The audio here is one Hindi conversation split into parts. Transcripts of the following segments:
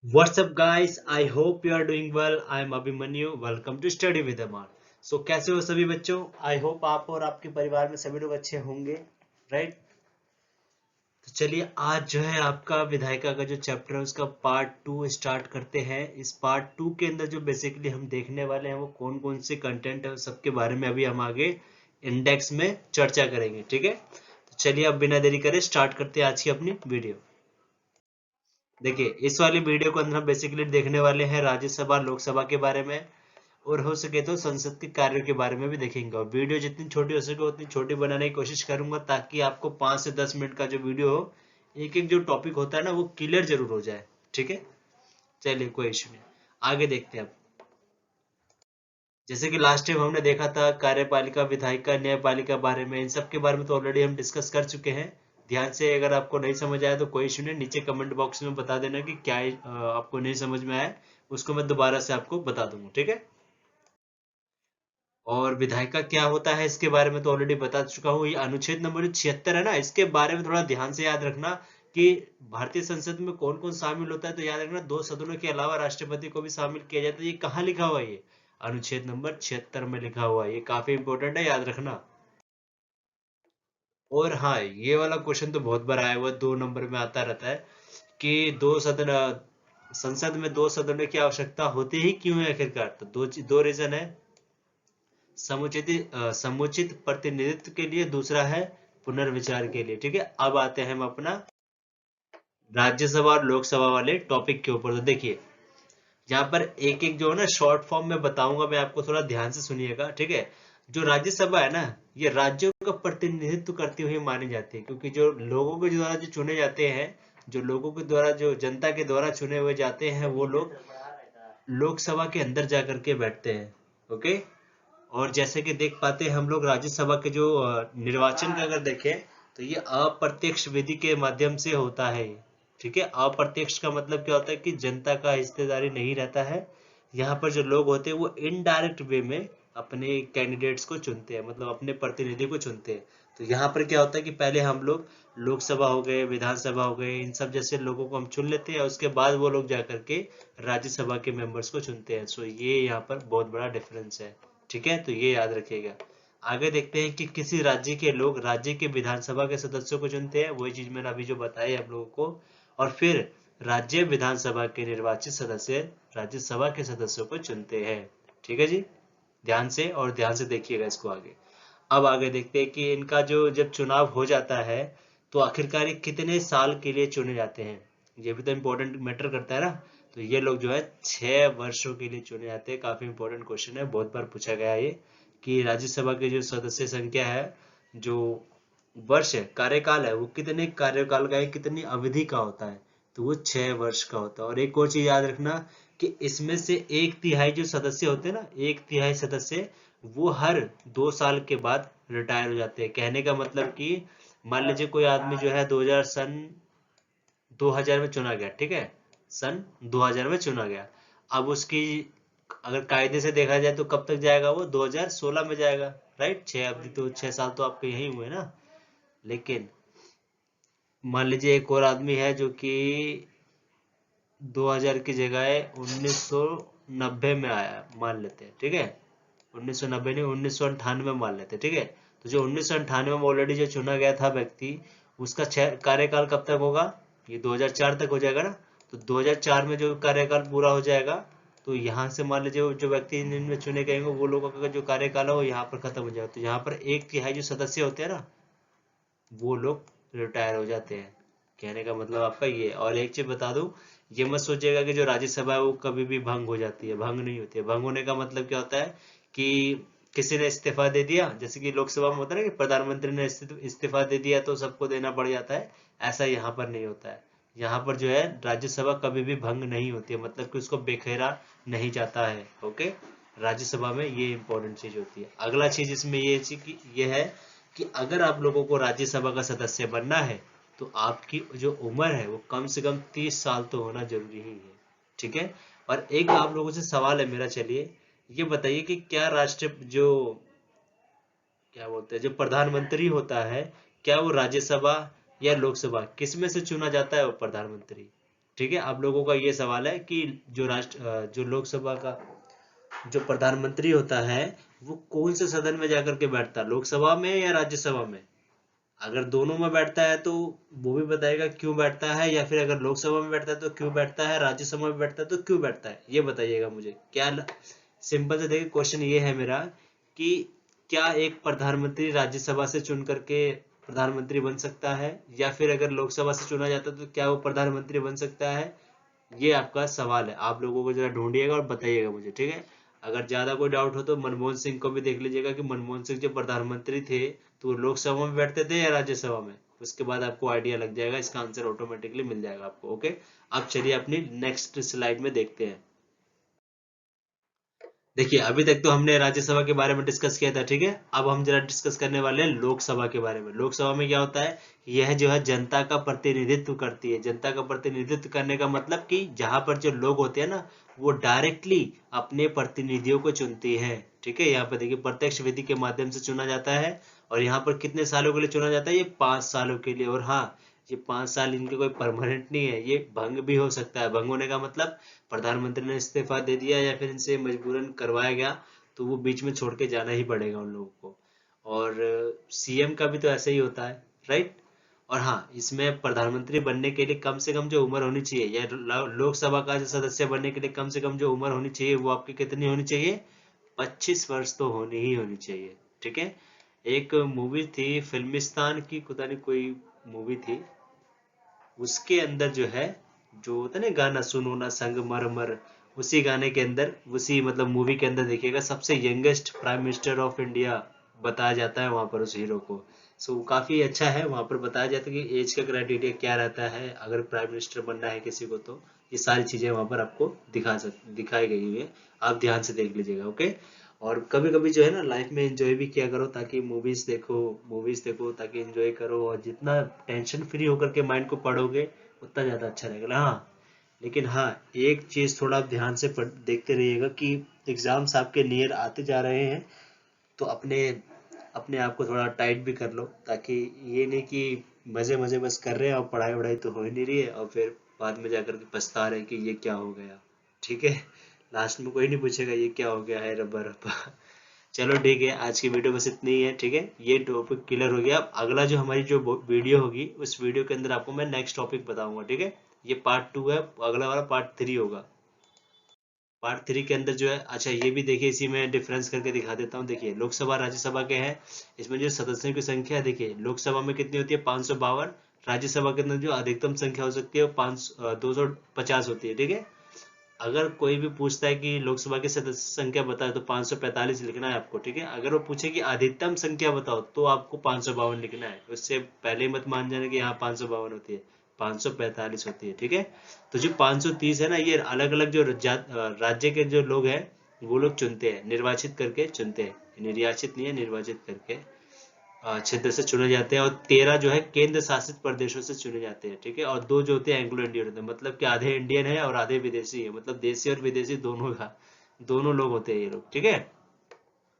What's up guys? I hope you are doing well. I am Abhimanyu. Welcome to Study with Amar. So कैसे हो सभी बच्चों? I hope आप और आपके परिवार में सभी लोग अच्छे होंगे, राइट? तो चलिए आज जो है आपका विधायिका का जो चैप्टर है उसका पार्ट 2 स्टार्ट करते हैं। इस पार्ट 2 के अंदर जो बेसिकली हम देखने वाले हैं वो कौन कौन से कंटेंट है सबके बारे में अभी हम आगे इंडेक्स में चर्चा करेंगे, ठीक है? तो चलिए अब बिना देरी करे स्टार्ट करते हैं आज की अपनी वीडियो। देखिए इस वाली वीडियो को अंदर हम बेसिकली देखने वाले हैं राज्यसभा लोकसभा के बारे में और हो सके तो संसद के कार्यों के बारे में भी देखेंगे। और वीडियो जितनी छोटी हो सके उतनी छोटी बनाने की कोशिश करूंगा ताकि आपको 5 से 10 मिनट का जो वीडियो हो एक एक जो टॉपिक होता है ना वो क्लियर जरूर हो जाए, ठीक है? चलिए कोई इशू नहीं, आगे देखते हैं अब। जैसे कि लास्ट टाइम हमने देखा था कार्यपालिका विधायिका न्यायपालिका बारे में, इन सब के बारे में तो ऑलरेडी हम डिस्कस कर चुके हैं। ध्यान से अगर आपको नहीं समझ आया तो कोई इशू नहीं, नीचे कमेंट बॉक्स में बता देना कि क्या आपको नहीं समझ में आया, उसको मैं दोबारा से आपको बता दूंगा, ठीक है? और विधायिका क्या होता है इसके बारे में तो ऑलरेडी बता चुका हूँ। ये अनुच्छेद नंबर 76 है ना, इसके बारे में थोड़ा ध्यान से याद रखना कि भारतीय संसद में कौन कौन शामिल होता है। तो याद रखना दो सदनों के अलावा राष्ट्रपति को भी शामिल किया जाता है। ये कहाँ लिखा हुआ है? ये अनुच्छेद नंबर 76 में लिखा हुआ है। ये काफी इंपॉर्टेंट है, याद रखना। और हाँ, ये वाला क्वेश्चन तो बहुत बार आया हुआ है, 2 नंबर में आता रहता है कि संसद में दो सदनों की आवश्यकता होती ही क्यों है आखिरकार? तो दो रीजन है। समुचित प्रतिनिधित्व के लिए, दूसरा है पुनर्विचार के लिए, ठीक है? अब आते हैं हम अपना राज्यसभा और लोकसभा वाले टॉपिक के ऊपर। तो देखिए यहाँ पर एक एक जो है ना शॉर्ट फॉर्म में बताऊंगा मैं आपको, थोड़ा ध्यान से सुनिएगा, ठीक है? जो राज्यसभा है ना, ये राज्यों का प्रतिनिधित्व करती हुई मानी जाती है, क्योंकि जो लोगों के द्वारा जो चुने जाते हैं, जो लोगों के द्वारा जो जनता के द्वारा चुने हुए जाते हैं, वो लोग लोकसभा के अंदर जाकर के बैठते हैं। ओके। और जैसे कि देख पाते हैं हम लोग राज्यसभा के जो निर्वाचन का अगर देखें तो ये अप्रत्यक्ष विधि के माध्यम से होता है, ठीक है? अप्रत्यक्ष का मतलब क्या होता है कि जनता का हिस्सेदारी नहीं रहता है। यहाँ पर जो लोग होते हैं वो इनडायरेक्ट वे में अपने कैंडिडेट्स को चुनते हैं, मतलब अपने प्रतिनिधि को चुनते हैं। तो यहाँ पर क्या होता है कि पहले हम लोग लोकसभा हो गए, विधानसभा हो गए, इन सब जैसे लोगों को हम चुन लेते हैं, उसके बाद वो लोग जाकर के राज्यसभा के मेंबर्स को चुनते हैं। सो ये यहाँ पर बहुत बड़ा डिफरेंस है, ठीक है? तो ये याद रखिएगा। आगे देखते हैं कि किसी राज्य के लोग राज्य के विधानसभा के सदस्यों को चुनते हैं, वही चीज मैंने अभी जो बताई आप लोगों को। और फिर राज्य विधानसभा के निर्वाचित सदस्य राज्यसभा के सदस्यों को चुनते हैं, ठीक है जी? ध्यान से और ध्यान से देखिएगा इसको आगे। अब आगे देखते हैं कि इनका जो जब चुनाव हो जाता है तो आखिरकार ये कितने साल के लिए चुने जाते हैं, ये भी तो इम्पोर्टेंट मैटर करता है ना। तो ये लोग जो है 6 वर्षों के लिए चुने जाते हैं। काफी इंपॉर्टेंट क्वेश्चन है, बहुत बार पूछा गया है ये कि राज्यसभा के जो सदस्य संख्या है, जो वर्ष है, कार्यकाल है, वो कितने कार्यकाल का है, कितनी अवधि का होता है? तो वो 6 वर्ष का होता है। और एक और चीज याद रखना कि इसमें से 1/3 जो सदस्य होते हैं ना, 1/3 सदस्य वो हर 2 साल के बाद रिटायर हो जाते हैं। कहने का मतलब कि मान लीजिए कोई आदमी जो है 2000 में चुना गया, ठीक है? सन 2000 में चुना गया। अब उसकी अगर कायदे से देखा जाए तो कब तक जाएगा? वो 2016 में जाएगा, राइट? 6 अवधि तो 6 साल तो आपके यही हुए ना। लेकिन मान लीजिए एक और आदमी है जो कि 2000 की जगह 1990 में आया, मान लेते हैं, ठीक है? 1990 नहीं, 1998 मान लेते हैं, ठीक है? तो जो 1998 में ऑलरेडी जो चुना गया था व्यक्ति, उसका कार्यकाल कब तक होगा? ये 2004 तक हो जाएगा ना। तो 2004 में जो कार्यकाल पूरा हो जाएगा, तो यहाँ से मान लीजिए जो व्यक्ति इनमें चुने गए वो लोगों का जो कार्यकाल है वो यहाँ पर खत्म हो जाएगा। तो यहाँ पर 1/3 जो सदस्य होते हैं ना, वो लोग रिटायर हो जाते हैं। कहने का मतलब आपका ये। और एक चीज बता दूं, ये मत सोचिएगा कि जो राज्यसभा है वो कभी भी भंग हो जाती है। भंग नहीं होती है। भंग होने का मतलब क्या होता है कि किसी ने इस्तीफा दे दिया, जैसे कि लोकसभा में होता है ना कि प्रधानमंत्री ने इस्तीफा दे दिया तो सबको देना पड़ जाता है। ऐसा यहाँ पर नहीं होता है। यहाँ पर जो है राज्यसभा कभी भी भंग नहीं होती है, मतलब कि उसको बेखेरा नहीं जाता है। ओके। राज्यसभा में ये इंपॉर्टेंट चीज होती है। अगला चीज इसमें ये है कि अगर आप लोगों को राज्यसभा का सदस्य बनना है तो आपकी जो उम्र है वो कम से कम 30 साल तो होना जरूरी ही है, ठीक है? और एक आप लोगों से सवाल है मेरा, चलिए ये बताइए कि क्या राष्ट्र जो क्या बोलते हैं जो प्रधानमंत्री होता है, क्या वो राज्यसभा या लोकसभा किस में से चुना जाता है वो प्रधानमंत्री? ठीक है, आप लोगों का ये सवाल है कि जो लोकसभा का जो प्रधानमंत्री होता है वो कौन से सदन में जाकर के बैठता है, लोकसभा में या राज्यसभा में? अगर दोनों में बैठता है तो वो भी बताएगा क्यों बैठता है, या फिर अगर लोकसभा में बैठता है तो क्यों बैठता है, राज्यसभा में बैठता है तो क्यों बैठता है, ये बताइएगा मुझे। क्या सिंपल से देखिए, क्वेश्चन ये है मेरा कि क्या एक प्रधानमंत्री राज्यसभा से चुन करके प्रधानमंत्री बन सकता है, या फिर अगर लोकसभा से चुना जाता है तो क्या वो प्रधानमंत्री बन सकता है? ये आपका सवाल है, आप लोगों को जरा ढूंढिएगा और बताइएगा मुझे, ठीक है। अगर ज्यादा कोई डाउट हो तो मनमोहन सिंह को भी देख लीजिएगा कि मनमोहन सिंह जब प्रधानमंत्री थे तो वो लोकसभा में बैठते थे या राज्यसभा में। उसके बाद आपको आइडिया लग जाएगा, इसका आंसर ऑटोमेटिकली मिल जाएगा आपको। ओके, अब चलिए अपनी नेक्स्ट स्लाइड में देखते हैं। देखिए, अभी तक तो हमने राज्यसभा के बारे में डिस्कस किया था, ठीक है। अब हम जरा डिस्कस करने वाले हैं लोकसभा के बारे में। लोकसभा में क्या होता है, यह जो है जनता का प्रतिनिधित्व करती है। जनता का प्रतिनिधित्व करने का मतलब कि जहां पर जो लोग होते हैं ना, वो डायरेक्टली अपने प्रतिनिधियों को चुनती है, ठीक है। यहाँ पर देखिए, प्रत्यक्ष विधि के माध्यम से चुना जाता है। और यहाँ पर कितने सालों के लिए चुना जाता है? ये 5 सालों के लिए। और हाँ, ये 5 साल इनके कोई परमानेंट नहीं है, ये भंग भी हो सकता है। भंग होने का मतलब प्रधानमंत्री ने इस्तीफा दे दिया या फिर इनसे मजबूरन करवाया गया तो वो बीच में छोड़ के जाना ही पड़ेगा उन लोगों को। और सीएम का भी तो ऐसा ही होता है, राइट। और हाँ, इसमें प्रधानमंत्री बनने के लिए कम से कम जो उम्र होनी चाहिए, या लोकसभा का जो सदस्य बनने के लिए कम से कम जो उम्र होनी चाहिए वो आपकी कितनी होनी चाहिए? 25 वर्ष तो होनी ही होनी चाहिए, ठीक है। एक मूवी थी फिल्मिस्तान की, पता नहीं कोई मूवी थी, उसके अंदर जो है, जो होता है ना गाना सुनो ना संग मर मर, उसी गाने के अंदर, उसी मतलब मूवी के अंदर देखिएगा, सबसे youngest prime minister of India बताया जाता है वहां पर उस हीरो को। सो काफी अच्छा है, वहां पर बताया जाता है कि एज का क्राइटेरिया क्या रहता है अगर प्राइम मिनिस्टर बनना है किसी को। तो ये सारी चीजें वहां पर आपको दिखाई गई हुई है, आप ध्यान से देख लीजिएगा। ओके, और कभी कभी जो है ना लाइफ में एंजॉय भी किया करो, ताकि मूवीज देखो ताकि एंजॉय करो, और जितना टेंशन फ्री होकर के माइंड को पढ़ोगे उतना ज्यादा अच्छा रहेगा। हाँ, लेकिन हाँ, एक चीज थोड़ा आप ध्यान से देखते रहिएगा कि एग्जाम्स आपके नियर आते जा रहे हैं, तो अपने अपने आप को थोड़ा टाइट भी कर लो, ताकि ये नहीं कि मजे मजे बस कर रहे हैं और पढ़ाई वढ़ाई तो हो ही नहीं रही है, और फिर बाद में जाकर के पछता रहे हैं कि ये क्या हो गया, ठीक है। लास्ट में कोई नहीं पूछेगा ये क्या हो गया है, रब्बा रब्बा। चलो ठीक है, आज की वीडियो बस इतनी ही है, ठीक है। ये टॉपिक क्लियर हो गया। अब अगला जो हमारी जो वीडियो होगी, उस वीडियो के अंदर आपको मैं नेक्स्ट टॉपिक बताऊंगा, ठीक है। ये पार्ट 2 है, अगला वाला पार्ट 3 होगा। पार्ट 3 के अंदर जो है, अच्छा ये भी देखिए, इसी में डिफरेंस करके दिखा देता हूँ। देखिए, लोकसभा राज्यसभा के हैं, इसमें जो सदस्यों की संख्या है, देखिए लोकसभा में कितनी होती है? 552। राज्यसभा के अंदर जो अधिकतम संख्या हो सकती है वो 250 होती है, ठीक है। अगर कोई भी पूछता है कि लोकसभा की सदस्य संख्या बताओ तो 545 लिखना है आपको, ठीक है। अगर वो पूछे कि अधिकतम संख्या बताओ तो आपको 552 लिखना है। उससे पहले ही मत मान जाना कि यहाँ 552 होती है, 545 होती है, ठीक है। तो जो 530 है ना, ये अलग अलग जो राज्य के जो लोग हैं वो लोग चुनते हैं, निर्वाचित करके चुनते हैं, निर्याचित नहीं है, निर्वाचित करके क्षेत्र से चुने जाते हैं। और 13 जो है केंद्र शासित प्रदेशों से चुने जाते हैं, ठीक है। और 2 जो होते हैं एंग्लो इंडियन होते हैं, मतलब कि आधे इंडियन है और आधे विदेशी है, मतलब देशी और विदेशी दोनों लोग होते हैं ये लोग, ठीक है।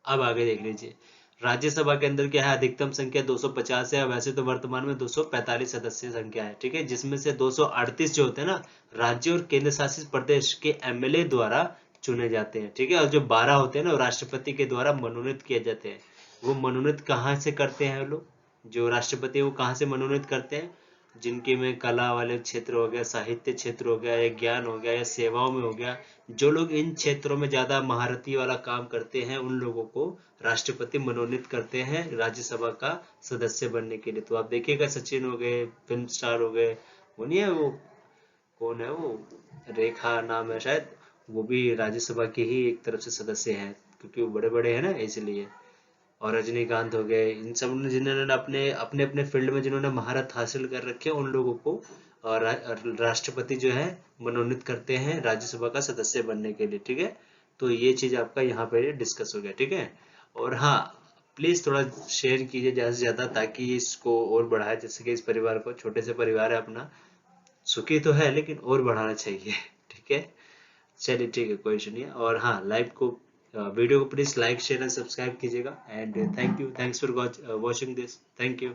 अब आगे देख लीजिए, राज्यसभा के अंदर क्या है, अधिकतम संख्या 250 है। वैसे तो वर्तमान में 245 सदस्य संख्या है, ठीक है, जिसमें से 238 जो होते हैं ना, राज्य और केंद्र शासित प्रदेश के एमएलए द्वारा चुने जाते हैं, ठीक है। और जो 12 होते हैं ना, राष्ट्रपति के द्वारा मनोनीत किए जाते हैं। वो मनोनीत कहाँ से करते हैं लोग? जो राष्ट्रपति है वो कहाँ से मनोनीत करते हैं? जिनके में कला वाले क्षेत्र हो गया, साहित्य क्षेत्र हो गया, या ज्ञान हो गया, या सेवाओं में हो गया, जो लोग इन क्षेत्रों में ज्यादा महारथी वाला काम करते हैं उन लोगों को राष्ट्रपति मनोनीत करते हैं राज्यसभा का सदस्य बनने के लिए। तो आप देखिएगा, सचिन हो गए, फिल्म स्टार हो गए, वो नहीं है वो, कौन है वो, रेखा नाम है शायद, वो भी राज्यसभा के ही एक तरफ से सदस्य हैं, क्योंकि वो बड़े बड़े हैं ना, इसलिए। और रजनीकांत हो गए, इन सब ने जिन्होंने अपने अपने अपने फील्ड में जिन्होंने महारत हासिल कर रखी है उन लोगों को राष्ट्रपति जो है मनोनीत करते हैं राज्यसभा का सदस्य बनने के लिए, ठीक है। तो ये चीज आपका यहाँ पे डिस्कस हो गया, ठीक है। और हाँ, प्लीज थोड़ा शेयर कीजिए ज्यादा से ज्यादा, ताकि इसको और बढ़ाए, जैसे कि इस परिवार को, छोटे से परिवार है अपना, सुखी तो है लेकिन और बढ़ाना चाहिए, ठीक है। चलिए ठीक है, कोई इशू नहीं है। और हाँ, लाइव को वीडियो को please like share and subscribe कीजिएगा। And thank you, thanks for watching this, thank you.